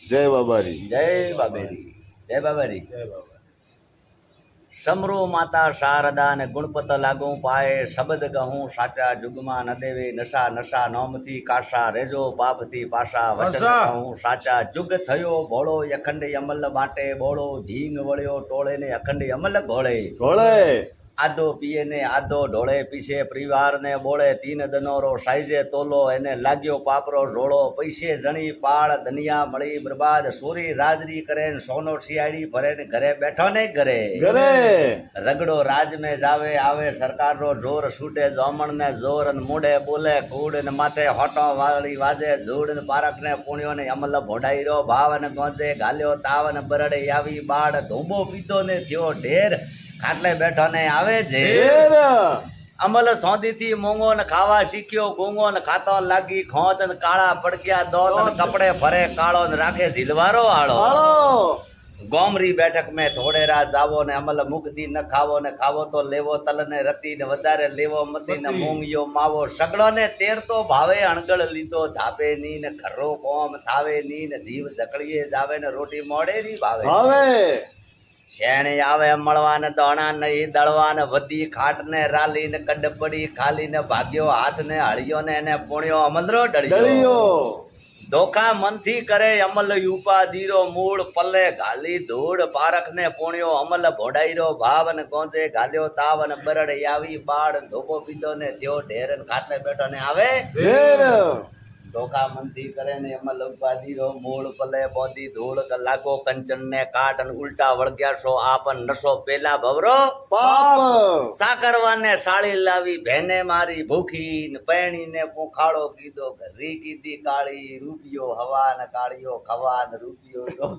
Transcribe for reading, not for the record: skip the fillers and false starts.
જય બાબારી. જય બાબેરી. જય બાબારી. જય બાબા. સમરો માતા શારદા ને ગુણપત લાગુ પાએ શબ્દ કહું સાચા જુગમાં ન દેવે નશા નશા નોમથી કાશા રેજો પાપથી પાશા વચન કહું સાચા જુગ થયો ભોળો અખંડ અમલ માટે બોળો ધીંગ વળ્યો ટોળે ને અખંડ અમલ ઘોળે ઢોળે આદો પીએ ને આદો ઢોળે પીછે પરિવાર ને બોળે તીન દનોરો સાઈજે તોલો એને લાગ્યો પાપરો ઢોળો પૈસે જણી પાળ ધનિયા મળી બરબાદ સોરી રાજરી કરે ને સોનો શિયાળી ભરે ને ઘરે બેઠો ને ઘરે ઘરે રગડો રાજ में જાવે આવે સરકાર રો જોર છૂટે જોમણ ને જોર ને મોઢે બોલે કૂડ ને માથે હોટો વાળી વાજે ધૂળ ને પારક ને પુણ્યો ને અમલ ભોડાઈ રો ભાવ ને ગોંજે ગાલ્યો તાવ ને બરડે આવી બાળ ધોંબો પીતો ને થયો ઢેર ખાટલે બેઠો ને આવે છે અમલ સોંધી થી મોંગો ને ખાવા શીખ્યો ગોંગો ને ખાતો લાગી ખોત ને કાળા પડક્યા દોત ને કપડે ફરે કાળો ને રાખે ઝીલવારો આળો ગોમરી બેઠક મેં થોડે રાત જાવો ને અમલ મુક્તિ ન ખાવો ને ખાવો તો લેવો તલ ને રતી ને વધારે લેવો મતી ને મૂંગિયો માવો સગડો ને તેર તો ભાવે અણગળ લીધો ધાપે ની ને ખરો કોમ થાવે ની ને જીવ જકળીએ જાવે ને રોટી મોડે ની ભાવે શેણી આવે મળવા ને દોણા નહીં દળવા ને વધી ખાટ ને રાલી ને કડ પડી ખાલી ને ભાગ્યો હાથ ને હળિયો ને એને પુણ્યો અમલરો ડળિયો ધોખા મનથી કરે અમલ ઉપાધીરો મૂળ પલ્લે ગાલી ધૂળ પારખ ને પુણ્યો અમલ ભોડાઈરો ભાવ ને ગોંજે ગાલ્યો તાવ ને બરડ આવી બાળ ધોકો પીધો ને ત્યો ઢેર ને ખાટલે બેઠો ને આવે ધોખા મનથી કરે ને અમલ ઉપાધીરો મૂળ પલ્લે બોધી ધૂળ લાગો કંચન ને કાટ અને ઉલટા વળગ્યા સો આપન નશો પેલા ભવરો પાપ સાકરવા ને સાળી લાવી ભેને મારી ભૂખી ને પૈણી ને પૂખાળો કીધો ઘરી કીધી કાળી રૂપિયો હવા ને કાળીઓ ખવા ને રૂપિયો